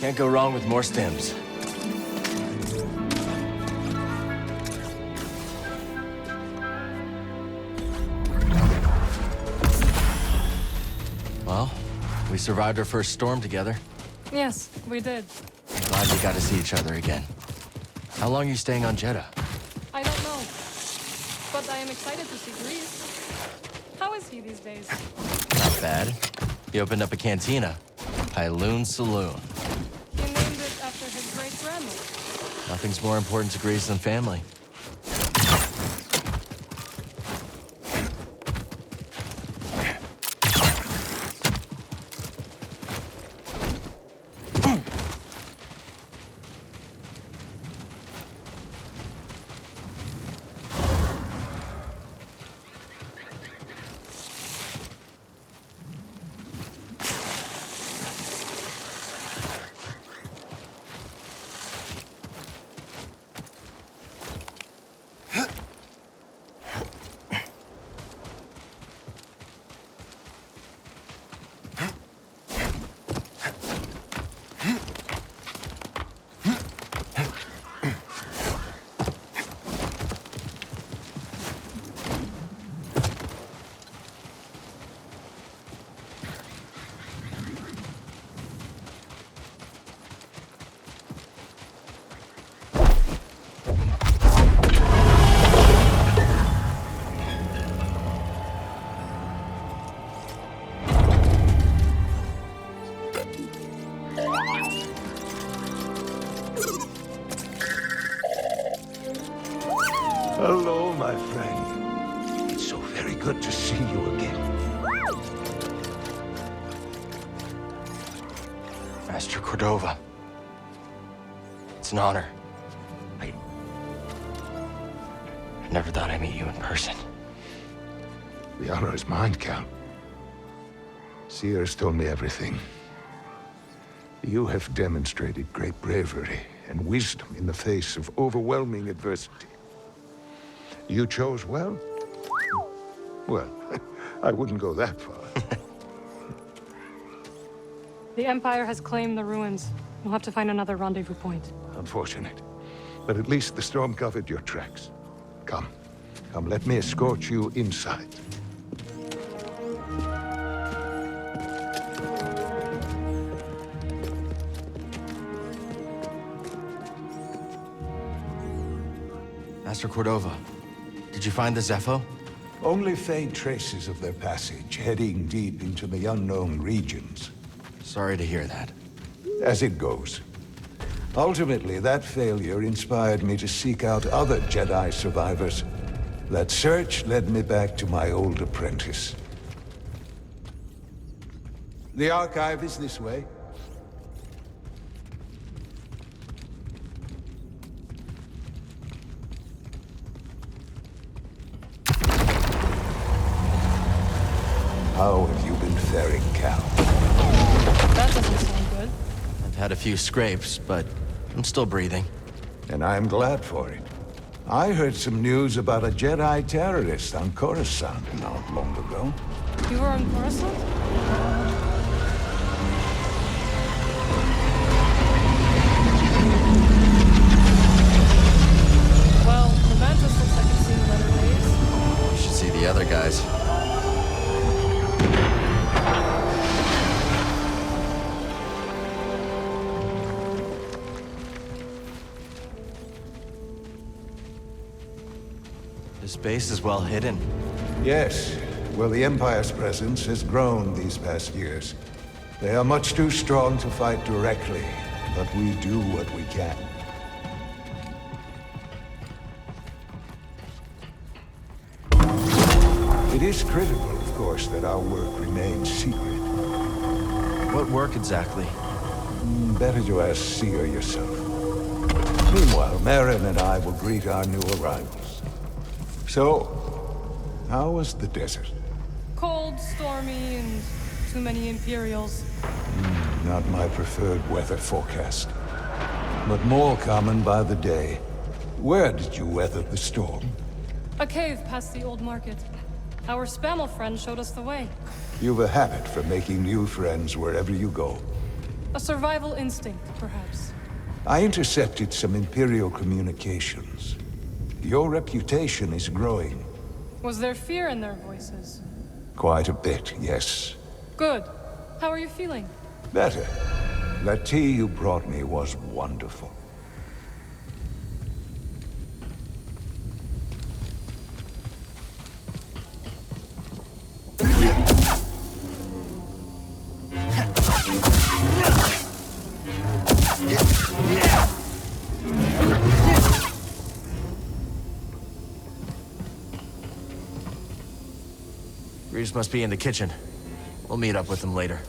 Can't go wrong with more stims. Well, we survived our first storm together. Yes, we did. I'm glad we got to see each other again. How long are you staying on Jeddah? I don't know, but I am excited to see Greece. How is he these days? Not bad. He opened up a cantina. Pyloon Saloon. He named it after his great-grandmother. Nothing's more important to Greece than family. Hello, my friend. It's so very good to see you again. Master Cordova. It's an honor. I never thought I'd meet you in person. The honor is mine, Count. Cere's told me everything. You have demonstrated great bravery and wisdom in the face of overwhelming adversity. You chose well? Well, I wouldn't go that far. The Empire has claimed the ruins. We'll have to find another rendezvous point. Unfortunate. But at least the storm covered your tracks. Come. Come, let me escort you inside. Master Cordova, did you find the Zepho? Only faint traces of their passage, heading deep into the unknown regions. Sorry to hear that. As it goes. Ultimately, that failure inspired me to seek out other Jedi survivors. That search led me back to my old apprentice. The archive is this way. How have you been faring, Cal? That doesn't sound good. I've had a few scrapes, but I'm still breathing. And I'm glad for it. I heard some news about a Jedi terrorist on Coruscant not long ago. You were on Coruscant? Well, the Mantis looks like it's seen better days. You should see the other guys. This base is well hidden. Yes. Well, the Empire's presence has grown these past years. They are much too strong to fight directly, but we do what we can. It is critical, of course, that our work remains secret. What work exactly? Better to ask Cere yourself. Meanwhile, Merrin and I will greet our new arrivals. So, how was the desert? Cold, stormy, and too many Imperials. Not my preferred weather forecast, but more common by the day. Where did you weather the storm? A cave past the old market. Our Spammel friend showed us the way. You've a habit for making new friends wherever you go. A survival instinct, perhaps. I intercepted some Imperial communications. Your reputation is growing. Was there fear in their voices? Quite a bit, yes. Good. How are you feeling? Better. That tea you brought me was wonderful. Reeves must be in the kitchen. We'll meet up with him later.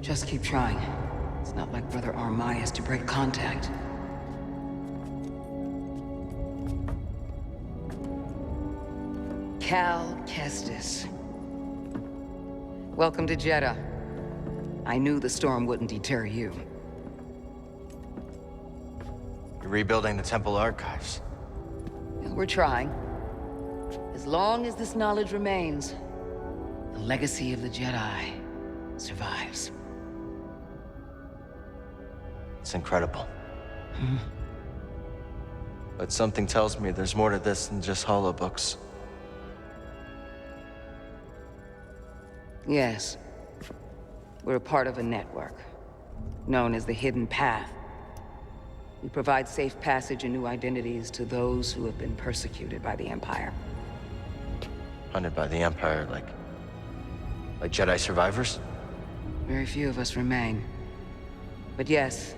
Just keep trying. It's not like Brother Armai has to break contact. Cal Kestis. Welcome to Jedi. I knew the storm wouldn't deter you. You're rebuilding the temple archives. We're trying. As long as this knowledge remains, the legacy of the Jedi survives. It's incredible. But something tells me there's more to this than just holobooks. Yes. We're a part of a network, known as the Hidden Path. We provide safe passage and new identities to those who have been persecuted by the Empire. Hunted by the Empire, like Jedi survivors? Very few of us remain. But yes,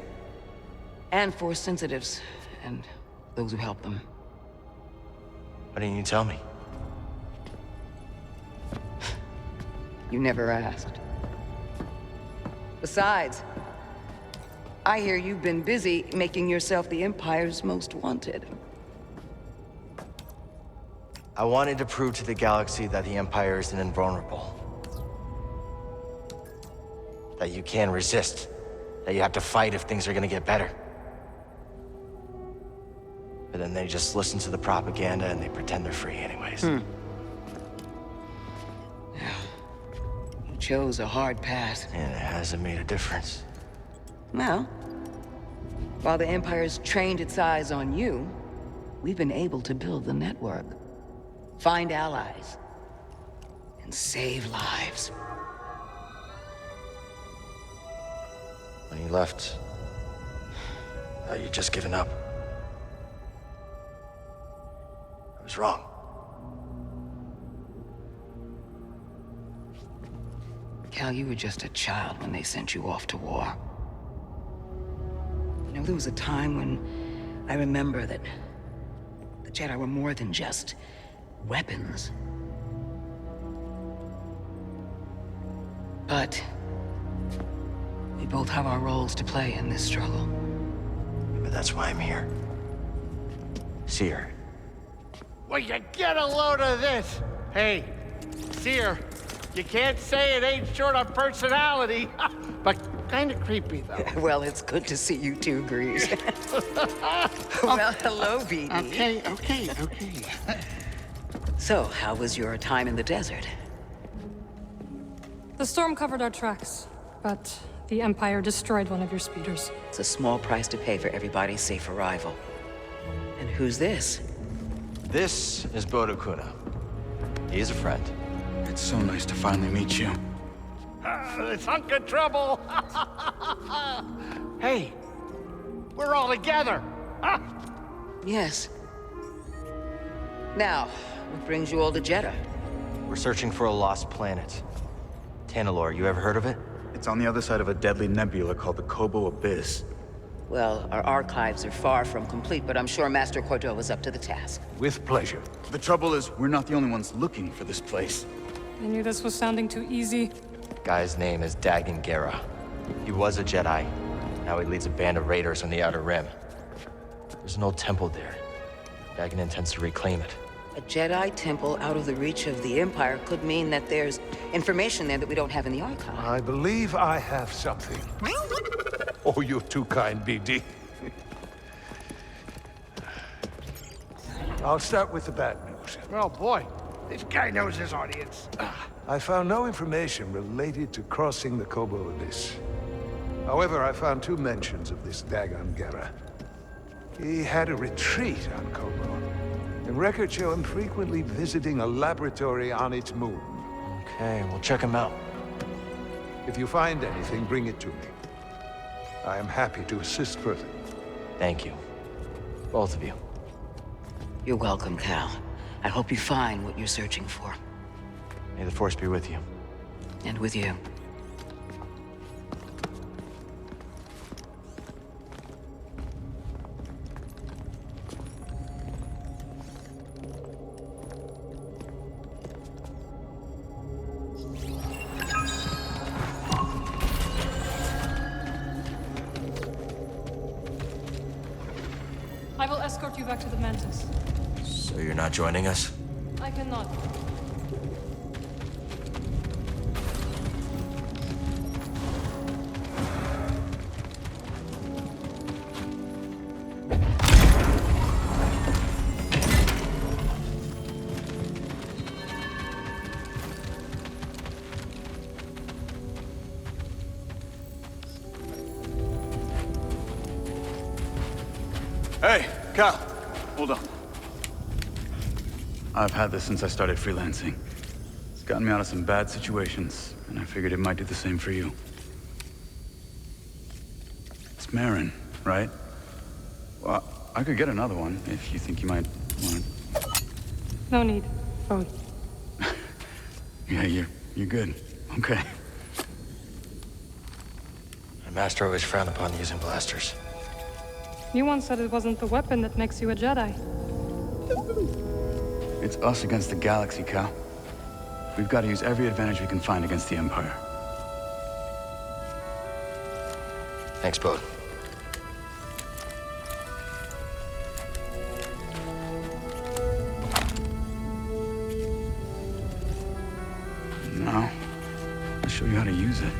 and Force sensitives, and those who help them. Why didn't you tell me? You never asked. Besides, I hear you've been busy making yourself the Empire's most wanted. I wanted to prove to the galaxy that the Empire isn't invulnerable. That you can resist. That you have to fight if things are gonna get better. But then they just listen to the propaganda and they pretend they're free anyways. You chose a hard path. And it hasn't made a difference. Well, while the Empire's trained its eyes on you, we've been able to build the network. Find allies. And save lives. When you left, you'd just given up. I was wrong. Cal, you were just a child when they sent you off to war. You know, there was a time when I remember that the Jedi were more than just weapons. But we both have our roles to play in this struggle. But that's why I'm here. Cere. Well, you get a load of this. Hey, Cere, you can't say it ain't short of personality, but kind of creepy, though. Well, it's good to see you too, Grease. Well, hello, BD. Okay. So, how was your time in the desert? The storm covered our tracks, but The Empire destroyed one of your speeders. It's a small price to pay for everybody's safe arrival. And who's this? This is Bodo Kuna. He is a friend. It's so nice to finally meet you. This hunk of trouble. Hey, we're all together. Yes. Now, what brings you all to Jedi? We're searching for a lost planet. Tanalorr, you ever heard of it? It's on the other side of a deadly nebula called the Kobo Abyss. Well, our archives are far from complete, but I'm sure Master Cordova's up to the task. With pleasure. The trouble is, we're not the only ones looking for this place. I knew this was sounding too easy. Guy's name is Dagan Gera. He was a Jedi. Now he leads a band of raiders on the Outer Rim. There's an old temple there. Dagan intends to reclaim it. A Jedi temple out of the reach of the Empire could mean that there's information there that we don't have in the archive. I believe I have something. Oh, you're too kind, BD. I'll start with the bad news. Oh boy, this guy knows his audience. I found no information related to crossing the Kobo Abyss. However, I found 2 mentions of this Dagan Gera. He had a retreat on Kobo, and records show him frequently visiting a laboratory on its moon. Okay, we'll check him out. If you find anything, bring it to me. I am happy to assist further. Thank you. Both of you. You're welcome, Cal. I hope you find what you're searching for. May the Force be with you. And with you. I will escort you back to the Mantis. So you're not joining us? I cannot. Hey, Cal, hold on. I've had this since I started freelancing. It's gotten me out of some bad situations, and I figured it might do the same for you. It's Marin, right? Well, I could get another one if you think you might want it. No need. Phone. Yeah, you're good. Okay. My master always frowned upon using blasters. You once said it wasn't the weapon that makes you a Jedi. It's us against the galaxy, Cal. We've got to use every advantage we can find against the Empire. Thanks, Bode. Now, I'll show you how to use it.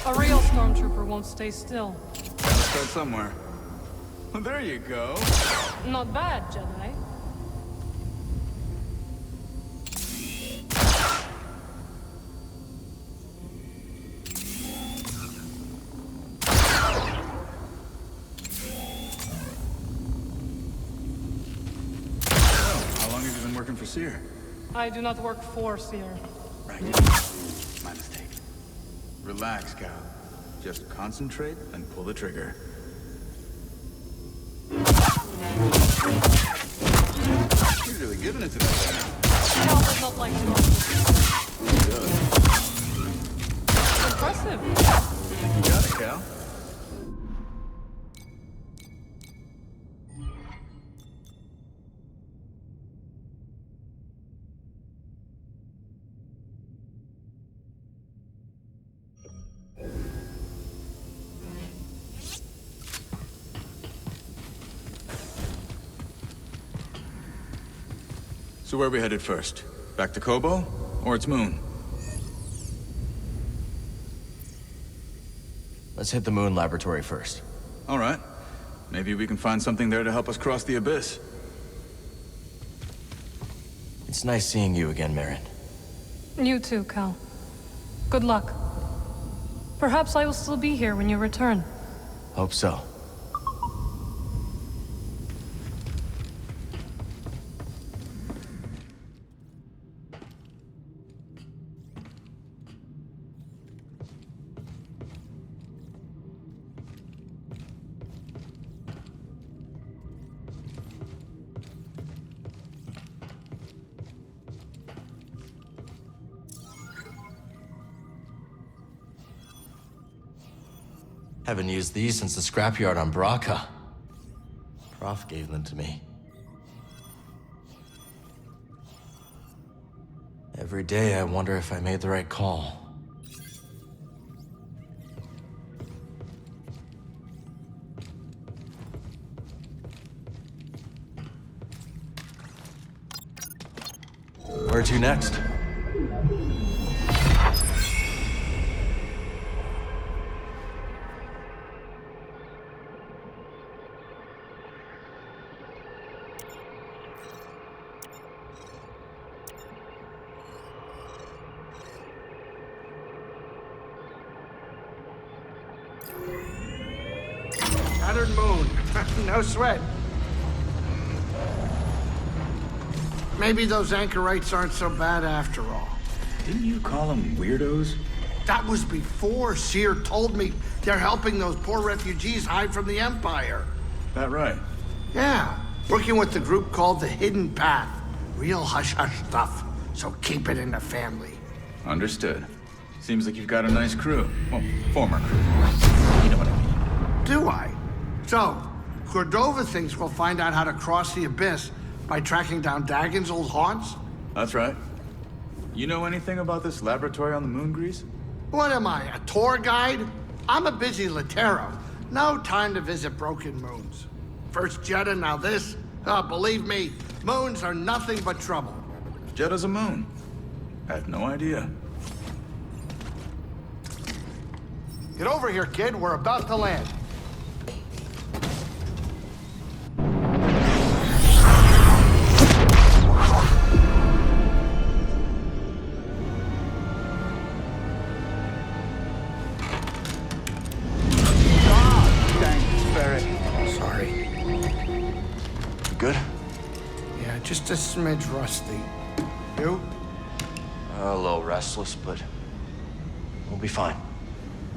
A real stormtrooper won't stay still. Gotta start somewhere. Well, there you go. Not bad, Jedi. How long have you been working for Cere? I do not work for Cere. Right. My mistake. Relax, Cal. Just concentrate and pull the trigger. You're really giving it to that guy. Cal does not like to. Good. Impressive. You got it, Cal. So where are we headed first? Back to Kobo? Or its moon? Let's hit the moon laboratory first. All right. Maybe we can find something there to help us cross the abyss. It's nice seeing you again, Marin. You too, Cal. Good luck. Perhaps I will still be here when you return. Hope so. Haven't used these since the scrapyard on Braca. Prof gave them to me. Every day I wonder if I made the right call. Where to next? Shattered moon. No sweat. Maybe those anchorites aren't so bad after all. Didn't you call them weirdos? That was before Cere told me they're helping those poor refugees hide from the Empire. That right? Yeah, working with the group called the Hidden Path. Real hush-hush stuff, so keep it in the family. Understood. Seems like you've got a nice crew. Well, former crew. You know what I mean. Do I? So, Cordova thinks we'll find out how to cross the abyss by tracking down Dagon's old haunts? That's right. You know anything about this laboratory on the moon, Grease? What am I, a tour guide? I'm a busy Latero. No time to visit broken moons. First Jeddah, now this. Oh, believe me, moons are nothing but trouble. Jeddah's a moon. I had no idea. Get over here, kid. We're about to land. Good? Yeah, just a smidge rusty. You? A little restless, but we'll be fine.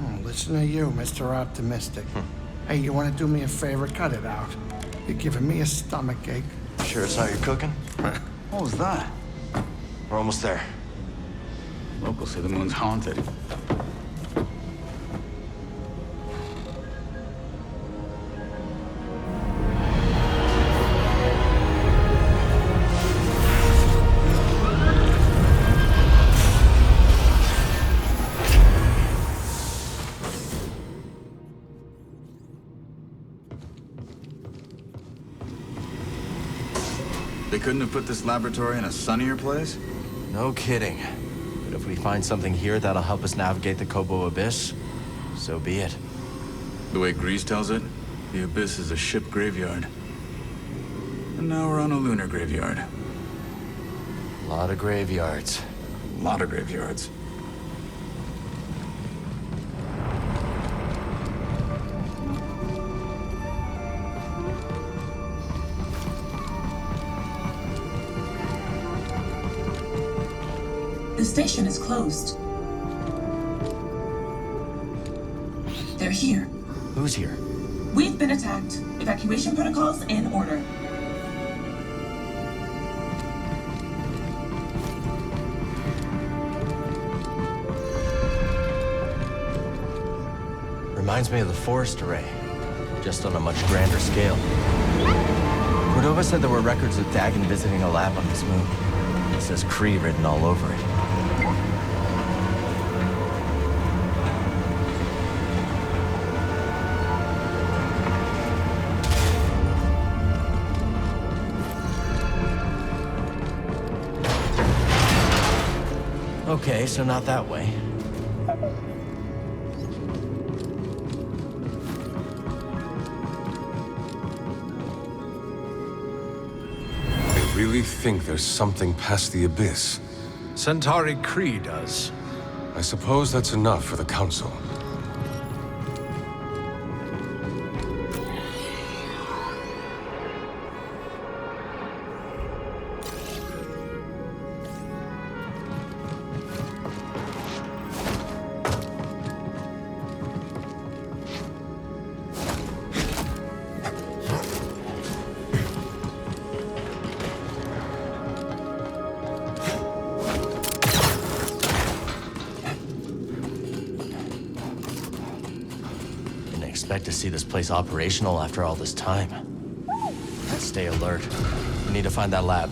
Oh, listen to you, Mr. Optimistic. Hey, you want to do me a favor? Cut it out. You're giving me a stomachache. Sure it's not your cooking? What was that? We're almost there. Locals say the moon's haunted. They couldn't have put this laboratory in a sunnier place? No kidding. But if we find something here that'll help us navigate the Kobo Abyss, so be it. The way Grease tells it, the Abyss is a ship graveyard. And now we're on a lunar graveyard. A lot of graveyards. A lot of graveyards. The station is closed. They're here. Who's here? We've been attacked. Evacuation protocols in order. Reminds me of the forest array, just on a much grander scale. Cordova said there were records of Dagon visiting a lab on this moon. It says Cere written all over it. Okay, so not that way. really think there's something past the Abyss? Centauri Kree does. I suppose that's enough for the Council. Expect to see this place operational after all this time. Let's stay alert. We need to find that lab.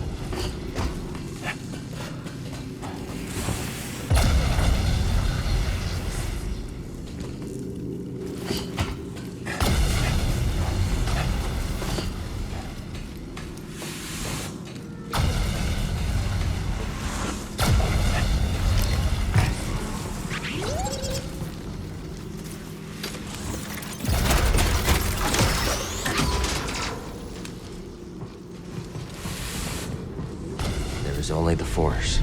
There's only the Force.